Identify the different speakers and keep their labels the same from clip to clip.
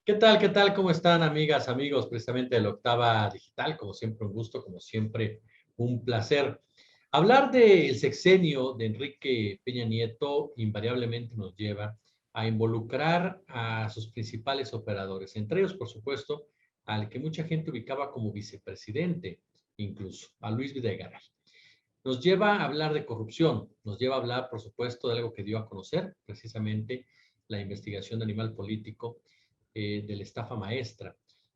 Speaker 1: ¿Qué tal? ¿Qué tal? ¿Cómo están, amigas, amigos? Precisamente de la Octava Digital, como siempre, un gusto, como siempre, un placer. Hablar del sexenio de Enrique Peña Nieto invariablemente nos lleva a involucrar a sus principales operadores, entre ellos, por supuesto, al que mucha gente ubicaba como vicepresidente, incluso, a Luis Videgaray. Nos lleva a hablar de corrupción, nos lleva a hablar, por supuesto, de algo que dio a conocer, precisamente la investigación de Animal Político, de la estafa maestra.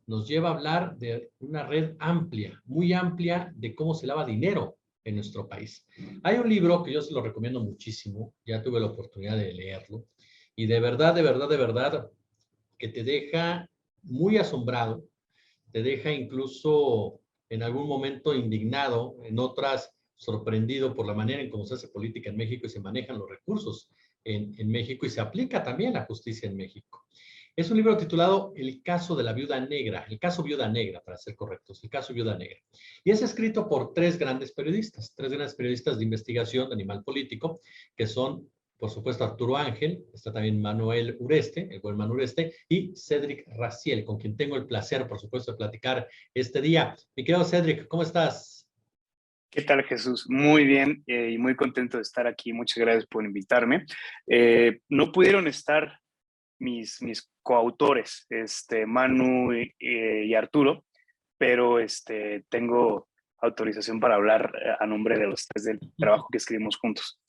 Speaker 1: Nos lleva a hablar de una red amplia, muy amplia, de cómo se lava dinero en nuestro país. Hay un libro que yo se lo recomiendo muchísimo, ya tuve la oportunidad de leerlo, y de verdad, de verdad, de verdad, que te deja muy asombrado, te deja incluso en algún momento indignado, en otras sorprendido por la manera en cómo se hace política en México y se manejan los recursos en México y se aplica también la justicia en México. Es un libro titulado El caso de la viuda negra, el caso viuda negra, para ser correctos, el caso viuda negra. Y es escrito por tres grandes periodistas de investigación de Animal Político, que son, por supuesto, Arturo Ángel, está también Manuel Ureste, el buen Manuel Ureste, y Cédric Raciel, con quien tengo el placer, por supuesto, de platicar este día. Mi querido Cédric, ¿cómo estás?
Speaker 2: ¿Qué tal, Jesús? Muy bien y muy contento de estar aquí. Muchas gracias por invitarme. No pudieron estar mis coautores, Manu y Arturo, pero tengo autorización para hablar a nombre de los tres del trabajo que escribimos juntos.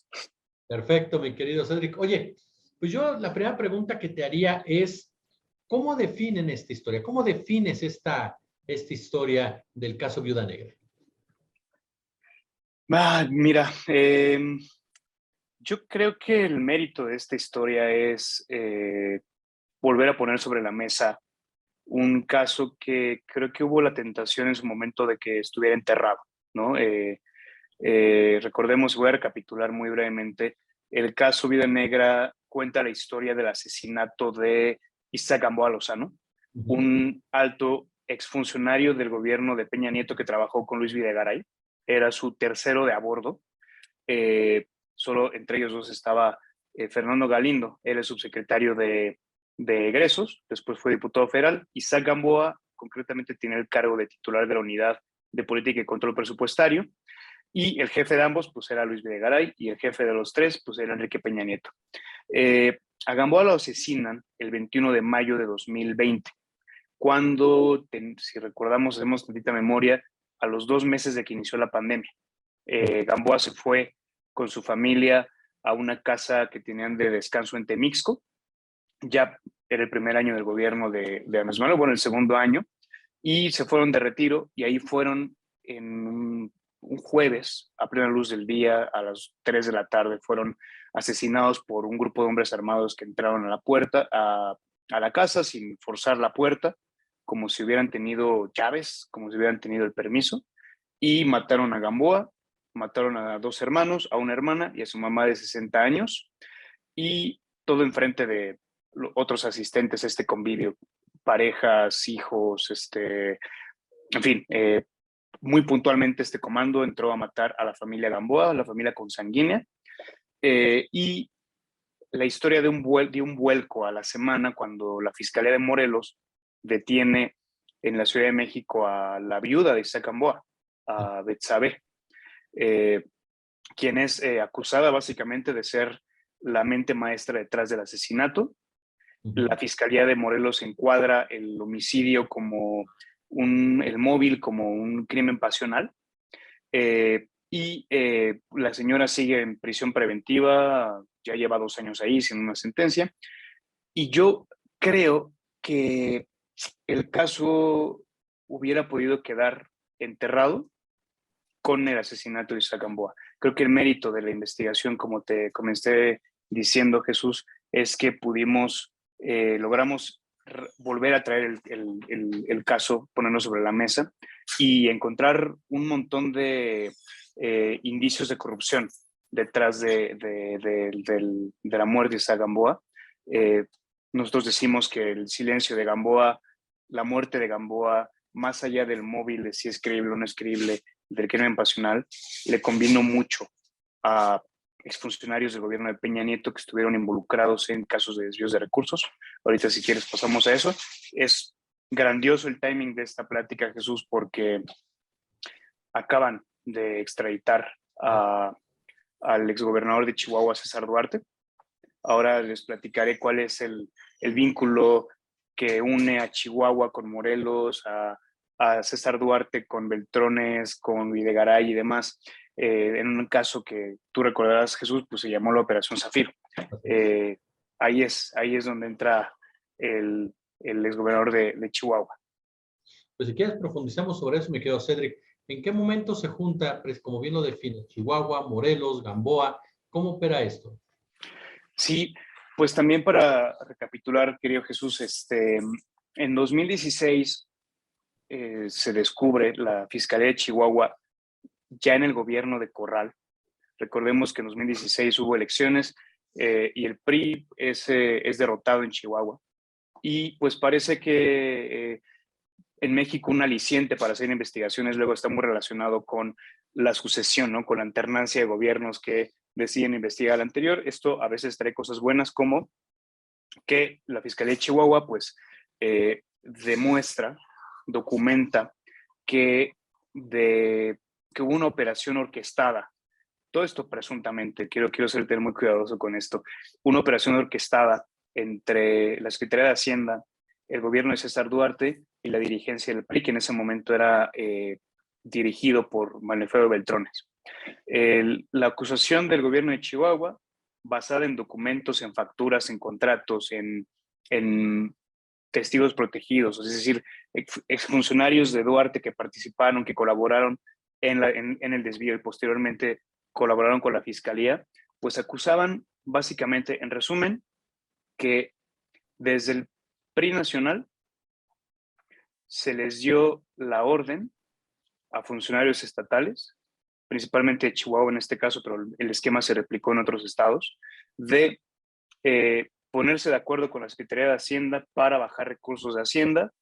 Speaker 1: Perfecto, mi querido Cédric. Oye, pues yo la primera pregunta que te haría es, ¿cómo definen esta historia? ¿Cómo defines esta historia del caso Viuda Negra?
Speaker 2: Mira, yo creo que el mérito de esta historia es volver a poner sobre la mesa un caso que creo que hubo la tentación en su momento de que estuviera enterrado, ¿no? Recordemos, voy a recapitular muy brevemente, el caso Vida Negra cuenta la historia del asesinato de Isaac Gamboa Lozano, un alto exfuncionario del gobierno de Peña Nieto que trabajó con Luis Videgaray, era su tercero de a bordo, solo entre ellos dos estaba Fernando Galindo, él es subsecretario de egresos, después fue diputado federal. Isaac Gamboa concretamente tiene el cargo de titular de la unidad de política y control presupuestario, y el jefe de ambos pues era Luis Videgaray, y el jefe de los tres pues era Enrique Peña Nieto. A Gamboa lo asesinan el 21 de mayo de 2020, cuando, si recordamos, hacemos tantita memoria, a los 2 meses de que inició la pandemia. Gamboa se fue con su familia a una casa que tenían de descanso en Temixco. Ya era el primer año del gobierno de Andrés Manuel, bueno, el segundo año, y se fueron de retiro, y ahí fueron en un jueves, a plena luz del día, a las 3 de la tarde, fueron asesinados por un grupo de hombres armados que entraron a la puerta, a la casa sin forzar la puerta, como si hubieran tenido llaves, como si hubieran tenido el permiso, y mataron a Gamboa, mataron a dos hermanos, a una hermana y a su mamá de 60 años, y todo enfrente de otros asistentes a este convivio, parejas, hijos, en fin, muy puntualmente este comando entró a matar a la familia Gamboa, a la familia consanguínea, y la historia de dio un vuelco a la semana cuando la Fiscalía de Morelos detiene en la Ciudad de México a la viuda de Isaac Gamboa, a Betsabe, quien es acusada básicamente de ser la mente maestra detrás del asesinato. La Fiscalía de Morelos encuadra el homicidio como el móvil como un crimen pasional, y la señora sigue en prisión preventiva, ya lleva 2 años ahí sin una sentencia, y yo creo que el caso hubiera podido quedar enterrado con el asesinato de Isaac Gamboa. Creo que el mérito de la investigación, como te comencé diciendo, Jesús, es que logramos volver a traer el caso, ponerlo sobre la mesa y encontrar un montón de indicios de corrupción detrás de la muerte de Isaac Gamboa. Nosotros decimos que el silencio de Gamboa, la muerte de Gamboa, más allá del móvil de si es creíble o no es creíble, del crimen pasional, le convino mucho a exfuncionarios del gobierno de Peña Nieto que estuvieron involucrados en casos de desvíos de recursos. Ahorita, si quieres, pasamos a eso. Es grandioso el timing de esta plática, Jesús, porque acaban de extraditar al exgobernador de Chihuahua, César Duarte. Ahora les platicaré cuál es el vínculo que une a Chihuahua con Morelos, a César Duarte con Beltrones, con Videgaray y demás. En un caso que tú recordarás, Jesús, pues se llamó la Operación Zafiro. Ahí es donde entra el exgobernador de Chihuahua.
Speaker 1: Pues si quieres profundizamos sobre eso, mi querido Cedric. ¿En qué momento se junta, pues, como bien lo define, Chihuahua, Morelos, Gamboa? ¿Cómo opera esto?
Speaker 2: Sí, pues también para recapitular, querido Jesús, en 2016 se descubre la Fiscalía de Chihuahua ya en el gobierno de Corral. Recordemos que en 2016 hubo elecciones y el PRI es derrotado en Chihuahua. Y pues parece que en México un aliciente para hacer investigaciones luego está muy relacionado con la sucesión, ¿no? Con la alternancia de gobiernos que deciden investigar al anterior. Esto a veces trae cosas buenas como que la Fiscalía de Chihuahua pues demuestra, documenta que hubo una operación orquestada. Todo esto presuntamente, quiero ser muy cuidadoso con esto, una operación orquestada entre la Secretaría de Hacienda, el gobierno de César Duarte y la dirigencia del PRI, que en ese momento era dirigido por Manfredo Beltrones. La acusación del gobierno de Chihuahua, basada en documentos, en facturas, en contratos, en testigos protegidos, es decir, exfuncionarios de Duarte que participaron, que colaboraron en el desvío y posteriormente colaboraron con la fiscalía, pues acusaban básicamente, en resumen, que desde el PRI nacional se les dio la orden a funcionarios estatales, principalmente de Chihuahua en este caso, pero el esquema se replicó en otros estados, de ponerse de acuerdo con la Secretaría de Hacienda para bajar recursos de Hacienda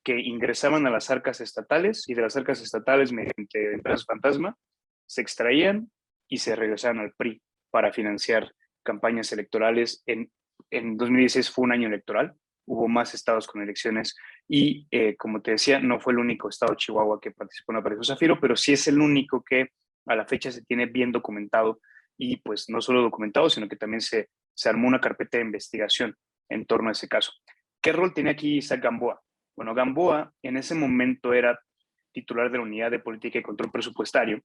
Speaker 2: que ingresaban a las arcas estatales y de las arcas estatales mediante empresas fantasma se extraían y se regresaban al PRI para financiar campañas electorales. En 2016 fue un año electoral, hubo más estados con elecciones y como te decía, no fue el único estado, Chihuahua, que participó en la Operación Zafiro, pero sí es el único que a la fecha se tiene bien documentado y pues no solo documentado, sino que también se armó una carpeta de investigación en torno a ese caso. ¿Qué rol tenía aquí Isaac Gamboa? Bueno, Gamboa en ese momento era titular de la Unidad de Política y Control Presupuestario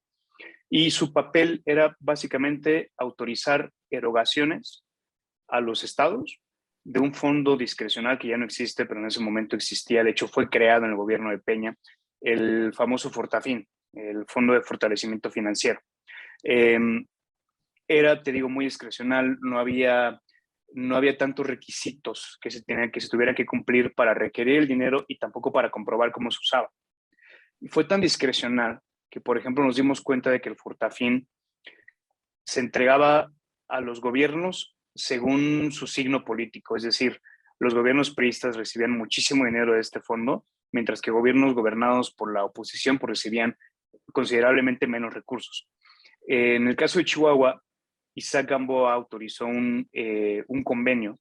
Speaker 2: y su papel era básicamente autorizar erogaciones a los estados de un fondo discrecional que ya no existe, pero en ese momento existía, de hecho fue creado en el gobierno de Peña, el famoso Fortafin, el Fondo de Fortalecimiento Financiero. Era, te digo, muy discrecional, no había tantos requisitos que se tuvieran que cumplir para requerir el dinero y tampoco para comprobar cómo se usaba. Y fue tan discrecional que, por ejemplo, nos dimos cuenta de que el Fortafin se entregaba a los gobiernos según su signo político, es decir, los gobiernos priistas recibían muchísimo dinero de este fondo, mientras que gobiernos gobernados por la oposición pues, recibían considerablemente menos recursos. En el caso de Chihuahua, Isaac Gamboa autorizó un convenio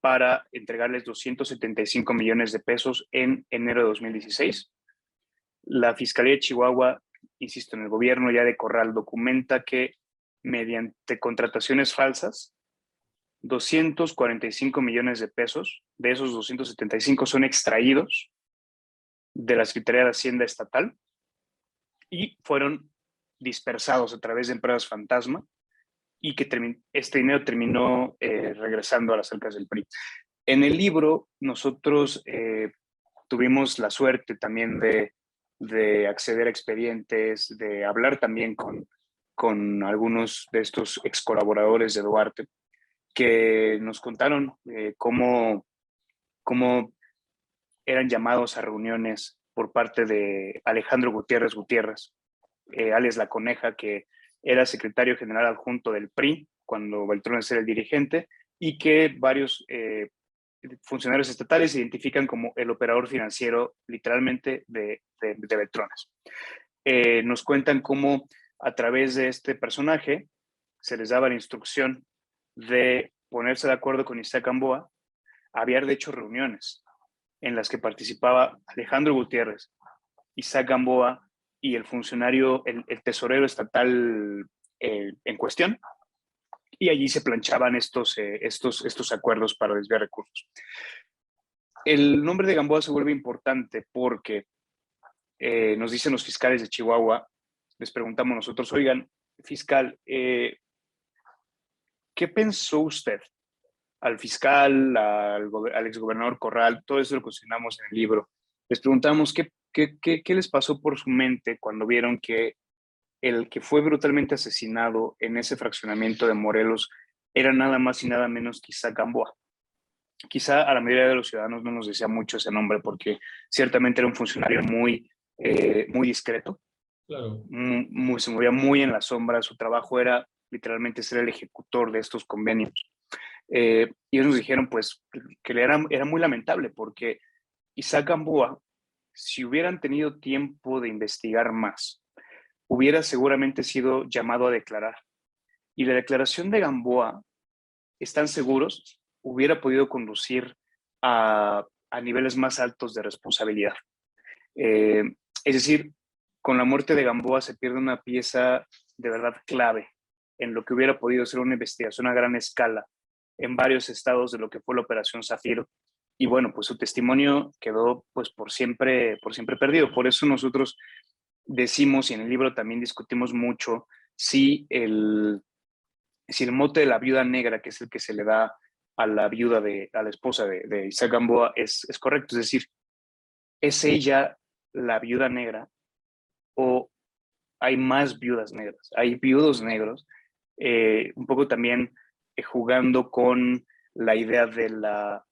Speaker 2: para entregarles 275 millones de pesos en enero de 2016. La Fiscalía de Chihuahua, insisto, en el gobierno ya de Corral, documenta que mediante contrataciones falsas, 245 millones de pesos, de esos 275 son extraídos de la Secretaría de Hacienda Estatal y fueron dispersados a través de empresas fantasma y que este dinero terminó regresando a las arcas del PRI. En el libro nosotros tuvimos la suerte también de acceder a expedientes, de hablar también con algunos de estos ex colaboradores de Duarte, que nos contaron cómo eran llamados a reuniones por parte de Alejandro Gutiérrez, alias La Coneja, que era secretario general adjunto del PRI cuando Beltrones era el dirigente y que varios funcionarios estatales se identifican como el operador financiero literalmente de Beltrones. Nos cuentan cómo a través de este personaje se les daba la instrucción de ponerse de acuerdo con Isaac Gamboa, había de hecho reuniones en las que participaba Alejandro Gutiérrez, Isaac Gamboa y el funcionario, el tesorero estatal en cuestión, y allí se planchaban estos acuerdos para desviar recursos. El nombre de Gamboa se vuelve importante porque nos dicen los fiscales de Chihuahua, les preguntamos nosotros, oigan, fiscal, ¿qué pensó usted? Al fiscal, al exgobernador Corral, todo eso lo cuestionamos en el libro. Les preguntamos qué les pasó por su mente cuando vieron que el que fue brutalmente asesinado en ese fraccionamiento de Morelos era nada más y nada menos que Isaac Gamboa. Quizá a la mayoría de los ciudadanos no nos decía mucho ese nombre porque ciertamente era un funcionario muy discreto,
Speaker 1: Claro.
Speaker 2: se movía muy en la sombra, su trabajo era literalmente ser el ejecutor de estos convenios. Y ellos nos dijeron pues que era muy lamentable porque Isaac Gamboa, si hubieran tenido tiempo de investigar más, hubiera seguramente sido llamado a declarar. Y la declaración de Gamboa, están seguros, hubiera podido conducir a niveles más altos de responsabilidad. Eh, es decir, con la muerte de Gamboa se pierde una pieza de verdad clave en lo que hubiera podido ser una investigación a gran escala en varios estados de lo que fue la Operación Zafiro. Y bueno, pues su testimonio quedó pues por siempre perdido. Por eso nosotros decimos, y en el libro también discutimos mucho, si el mote de la viuda negra, que es el que se le da a la viuda a la esposa de Isaac Gamboa, es correcto. Es decir, ¿es ella la viuda negra o hay más viudas negras? Hay viudos negros, un poco también jugando con la idea de la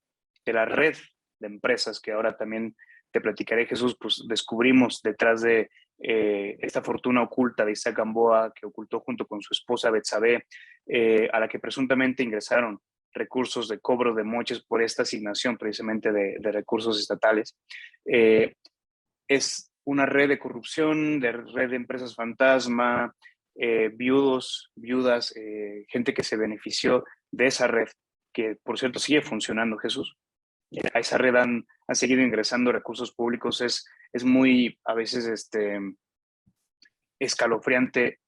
Speaker 2: red de empresas que ahora también te platicaré, Jesús, pues descubrimos detrás de esta fortuna oculta de Isaac Gamboa que ocultó junto con su esposa Betsabé, a la que presuntamente ingresaron recursos de cobro de moches por esta asignación precisamente de recursos estatales. Es una red de corrupción, de red de empresas fantasma, viudos, viudas, gente que se benefició de esa red, que por cierto sigue funcionando, Jesús. A esa red han seguido ingresando recursos públicos. Es muy, a veces, escalofriante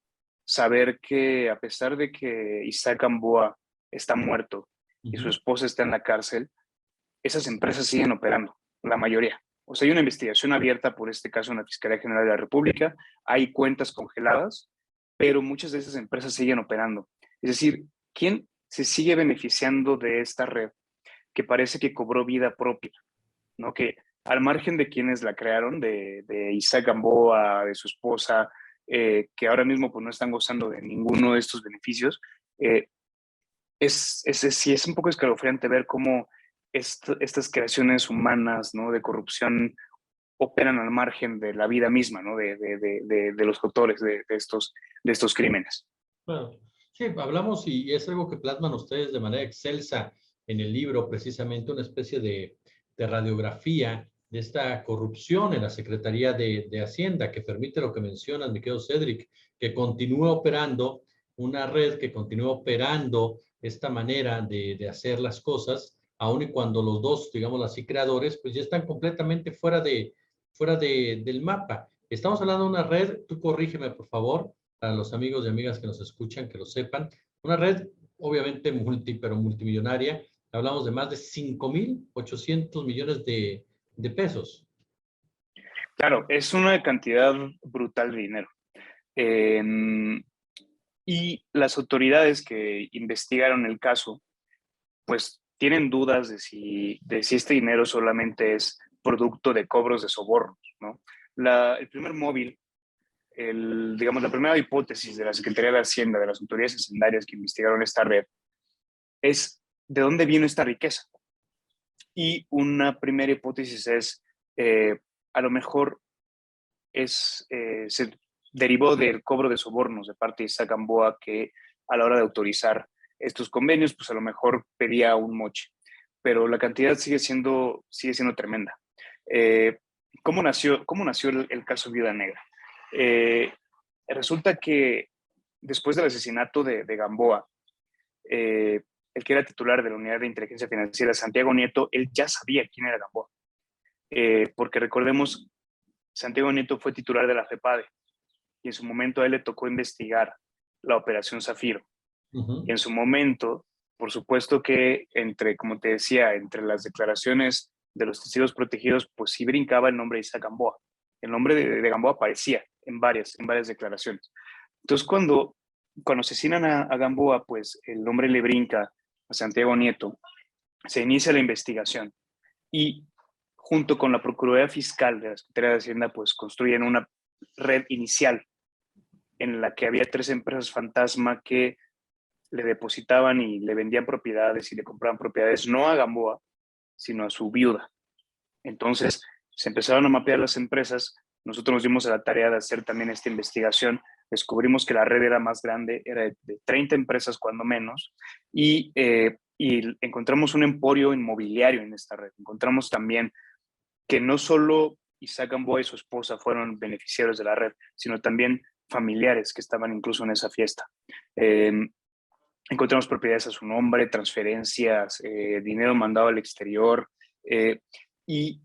Speaker 2: saber que a pesar de que Isaac Gamboa está muerto y su esposa está en la cárcel, esas empresas siguen operando, la mayoría. O sea, hay una investigación abierta por este caso en la Fiscalía General de la República, hay cuentas congeladas, pero muchas de esas empresas siguen operando. Es decir, ¿quién se sigue beneficiando de esta red que parece que cobró vida propia? ¿No? Que al margen de quienes la crearon, de Isaac Gamboa, de su esposa, que ahora mismo pues, no están gozando de ninguno de estos beneficios, sí es un poco escalofriante ver cómo estas creaciones humanas, ¿no? De corrupción operan al margen de la vida misma, ¿no? De los autores de estos crímenes.
Speaker 1: Claro. Sí, hablamos y es algo que plasman ustedes de manera excelsa en el libro, precisamente una especie de radiografía de esta corrupción en la Secretaría de Hacienda, que permite lo que mencionas, mi querido Cedric, que continúe operando una red, que continúe operando esta manera de hacer las cosas, aun y cuando los dos, digamos así, creadores, pues ya están completamente del mapa. Estamos hablando de una red, tú corrígeme, por favor, para los amigos y amigas que nos escuchan, que lo sepan. Una red, obviamente, pero multimillonaria. Hablamos de más de 5.800 millones de pesos.
Speaker 2: Claro, es una cantidad brutal de dinero. Y las autoridades que investigaron el caso, pues tienen dudas de si este dinero solamente es producto de cobros de sobornos, ¿no? El primer móvil, digamos, la primera hipótesis de la Secretaría de Hacienda, de las autoridades hacendarias que investigaron esta red, es de dónde vino esta riqueza. Y una primera hipótesis es, a lo mejor se derivó del cobro de sobornos de parte de Isaac Gamboa, que a la hora de autorizar estos convenios, pues a lo mejor pedía un moche. Pero la cantidad sigue siendo tremenda. ¿Cómo nació el caso Viuda Negra? Resulta que después del asesinato de Gamboa, el que era titular de la Unidad de Inteligencia Financiera, Santiago Nieto, él ya sabía quién era Gamboa. Porque recordemos, Santiago Nieto fue titular de la FEPADE y en su momento a él le tocó investigar la Operación Zafiro. Y en su momento, por supuesto que como te decía, entre las declaraciones de los testigos protegidos, pues sí brincaba el nombre de Isaac Gamboa. El nombre de Gamboa aparecía en varias declaraciones. Entonces, cuando asesinan a Gamboa, pues el nombre le brinca a Santiago Nieto, se inicia la investigación y junto con la Procuraduría Fiscal de la Secretaría de Hacienda, pues construyen una red inicial en la que había 3 empresas fantasma que le depositaban y le vendían propiedades y le compraban propiedades, no a Gamboa, sino a su viuda. Entonces, se empezaron a mapear las empresas. Nosotros nos dimos a la tarea de hacer también esta investigación. Descubrimos que la red era más grande, era de 30 empresas cuando menos, y encontramos un emporio inmobiliario en esta red. Encontramos también que no solo Isaac Gamboa y su esposa fueron beneficiarios de la red, sino también familiares que estaban incluso en esa fiesta. Encontramos propiedades a su nombre, transferencias, dinero mandado al exterior, y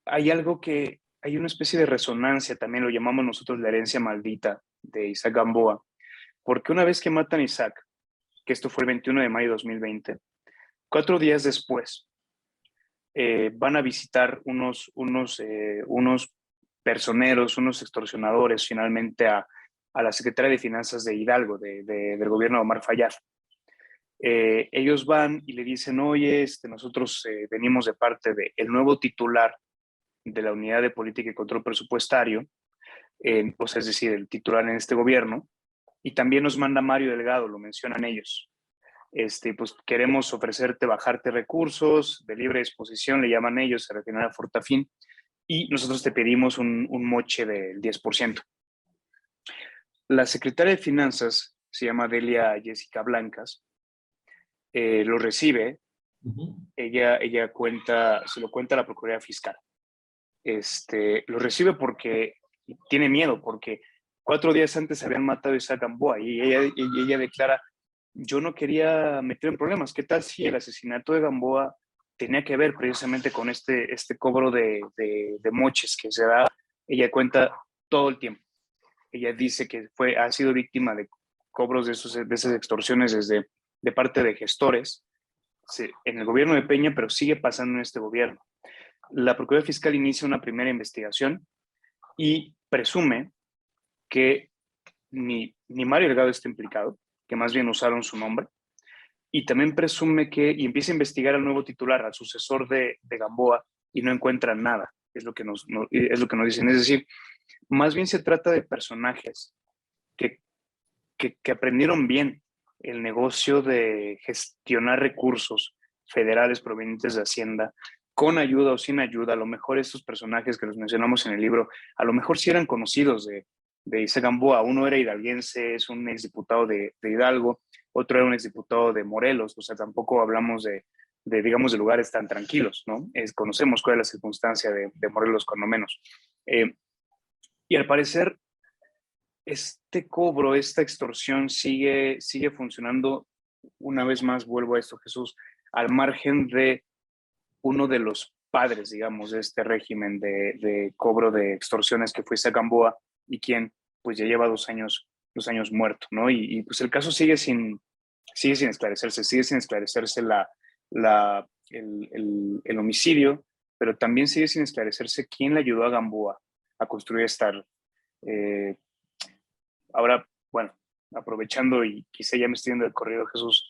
Speaker 2: hay una especie de resonancia, también lo llamamos nosotros la herencia maldita de Isaac Gamboa, porque una vez que matan a Isaac, que esto fue el 21 de mayo de 2020, 4 días después, van a visitar unos personeros, unos extorsionadores, finalmente a la Secretaría de Finanzas de Hidalgo, del gobierno de Omar Fayad. Ellos van y le dicen, oye, nosotros venimos de parte del nuevo titular de la Unidad de Política y Control Presupuestario, pues es decir, el titular en este gobierno, y también nos manda Mario Delgado, lo mencionan ellos. Pues queremos ofrecerte, bajarte recursos de libre disposición, le llaman ellos, se refieren a Fortafín, y nosotros te pedimos un moche del 10%. La secretaria de Finanzas se llama Delia Jessica Blancas, lo recibe, ella se lo cuenta a la Procuraduría Fiscal. Lo recibe porque tiene miedo, porque 4 días antes habían matado a Isaac Gamboa y ella declara, yo no quería meter en problemas. ¿Qué tal si el asesinato de Gamboa tenía que ver precisamente con este cobro de moches que se da? Ella cuenta todo el tiempo. Ella dice que ha sido víctima de cobros de esas extorsiones de parte de gestores en el gobierno de Peña, pero sigue pasando en este gobierno. La Procuraduría Fiscal inicia una primera investigación y presume que ni Mario Delgado está implicado, que más bien usaron su nombre, y también presume y empieza a investigar al nuevo titular, al sucesor de Gamboa, y no encuentran nada, es lo que nos dicen. Es decir, más bien se trata de personajes que aprendieron bien el negocio de gestionar recursos federales provenientes de Hacienda, con ayuda o sin ayuda. A lo mejor estos personajes que los mencionamos en el libro, a lo mejor sí eran conocidos de Isaac Gamboa. Uno era hidalguense, es un exdiputado de Hidalgo, otro era un exdiputado de Morelos, o sea, tampoco hablamos digamos, de lugares tan tranquilos, ¿no? Conocemos cuál es la circunstancia de Morelos, cuando menos. Y al parecer, este cobro, esta extorsión sigue funcionando. Una vez más, vuelvo a esto, Jesús, al margen de uno de los padres, digamos, de este régimen de cobro de extorsiones, que fue Isaac Gamboa, y quien pues ya lleva 2 años muerto, ¿no? Y pues el caso sigue sin esclarecerse, el homicidio, pero también sigue sin esclarecerse quién le ayudó a Gamboa a construir esta. Ahora, bueno, aprovechando y quizá ya me estoy yendo del corrido, Jesús,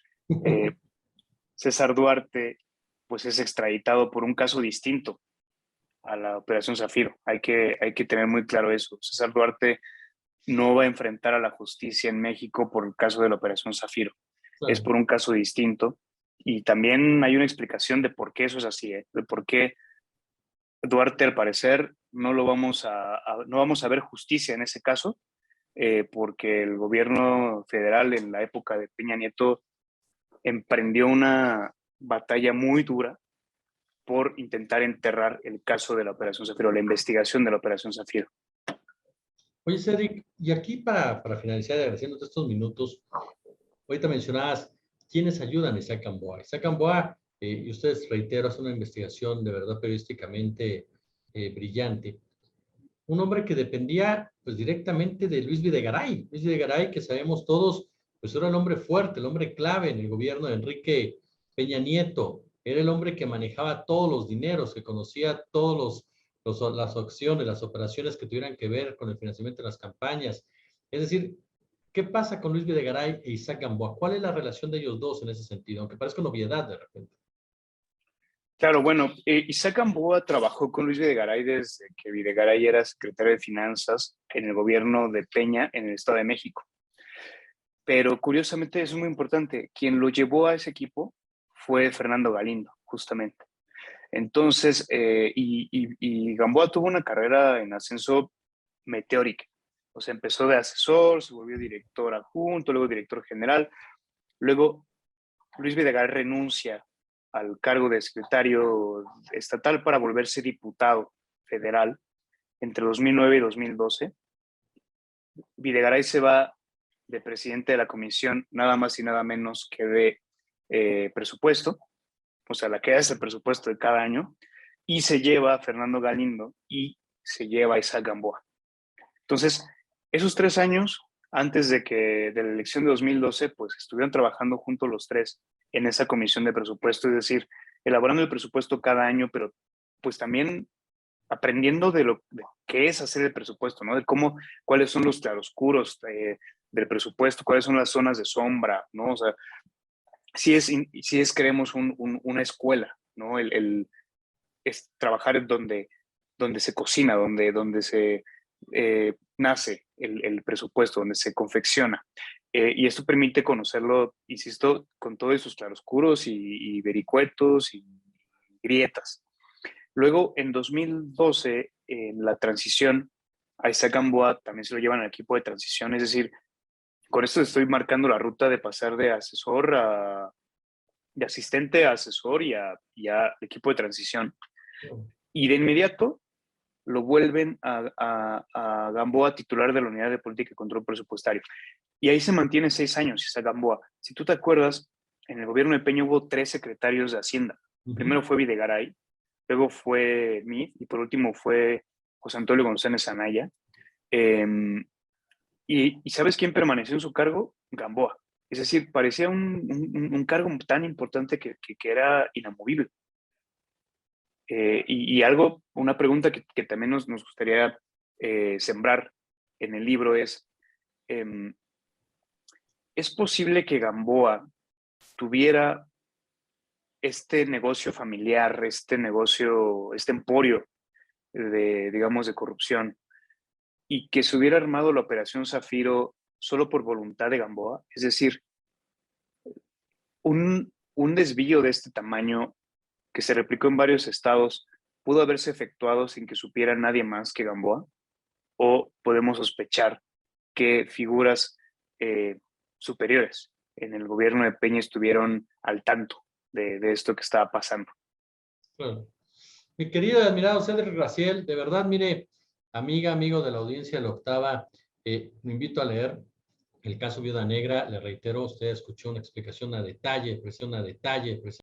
Speaker 2: César Duarte pues es extraditado por un caso distinto a la Operación Zafiro. Hay que tener muy claro eso. César Duarte no va a enfrentar a la justicia en México por el caso de la Operación Zafiro. Claro. Es por un caso distinto. Y también hay una explicación de por qué eso es así, de por qué Duarte, al parecer, no vamos a ver justicia en ese caso, porque el gobierno federal en la época de Peña Nieto emprendió una batalla muy dura por intentar enterrar el caso de la Operación Zafiro, la investigación de la Operación Zafiro.
Speaker 1: Oye, Cedric, y aquí para finalizar, agradeciéndote estos minutos, ahorita mencionabas quiénes ayudan a Isaac Gamboa. Isaac Gamboa, y ustedes, reitero, hacen una investigación de verdad periodísticamente brillante. Un hombre que dependía pues directamente de Luis Videgaray. Luis Videgaray, que sabemos todos, pues era el hombre fuerte, el hombre clave en el gobierno de Enrique Peña Nieto. Era el hombre que manejaba todos los dineros, que conocía todos las acciones, las operaciones que tuvieran que ver con el financiamiento de las campañas. Es decir, ¿qué pasa con Luis Videgaray e Isaac Gamboa? ¿Cuál es la relación de ellos dos en ese sentido? Aunque parezca una obviedad de repente.
Speaker 2: Claro, bueno, Isaac Gamboa trabajó con Luis Videgaray desde que Videgaray era secretario de Finanzas en el gobierno de Peña en el Estado de México. Pero curiosamente es muy importante, quien lo llevó a ese equipo fue Fernando Galindo, justamente. Entonces, y Gamboa tuvo una carrera en ascenso meteórica. O sea, empezó de asesor, se volvió director adjunto, luego director general. Luego, Luis Videgaray renuncia al cargo de secretario estatal para volverse diputado federal entre 2009 y 2012. Videgaray se va de presidente de la comisión nada más y nada menos que de presupuesto, o sea, la que es el presupuesto de cada año, y se lleva a Fernando Galindo y se lleva a Isaac Gamboa. Entonces, esos 3 años, antes de la elección de 2012, pues estuvieron trabajando juntos los tres en esa comisión de presupuesto, es decir, elaborando el presupuesto cada año, pero pues también aprendiendo de qué es hacer el presupuesto, ¿no? De cuáles son los claroscuros del presupuesto, cuáles son las zonas de sombra, ¿no? O sea, sí es creemos, una escuela, ¿no? Es trabajar donde se cocina, donde se nace el presupuesto, donde se confecciona. Y esto permite conocerlo, insisto, con todos sus claroscuros y vericuetos y grietas. Luego, en 2012, en la transición, a Isaac Gamboa también se lo llevan al equipo de transición, es decir, con esto estoy marcando la ruta de pasar de asesor de asistente a asesor y a equipo de transición. Y de inmediato lo vuelven a Gamboa titular de la Unidad de Política y Control Presupuestario. Y ahí se mantiene 6 años Isaac Gamboa. Si tú te acuerdas, en el gobierno de Peña hubo 3 secretarios de Hacienda. Primero fue Videgaray, luego fue Meade y por último fue José Antonio González Anaya. Y ¿sabes quién permaneció en su cargo? Gamboa. Es decir, parecía un cargo tan importante que era inamovible. Una pregunta que también nos gustaría sembrar en el libro ¿es posible que Gamboa tuviera este negocio familiar, este negocio, este emporio digamos, de corrupción, y que se hubiera armado la Operación Zafiro solo por voluntad de Gamboa? Es decir, un desvío de este tamaño que se replicó en varios estados pudo haberse efectuado sin que supiera nadie más que Gamboa, o podemos sospechar que figuras superiores en el gobierno de Peña estuvieron al tanto de esto que estaba pasando.
Speaker 1: Claro. Mi querido y admirado Cedric Graciel, de verdad, mire, amigo de la audiencia de la Octava, me invito a leer el caso Viuda Negra. Le reitero, usted escuchó una explicación a detalle, presión a detalle,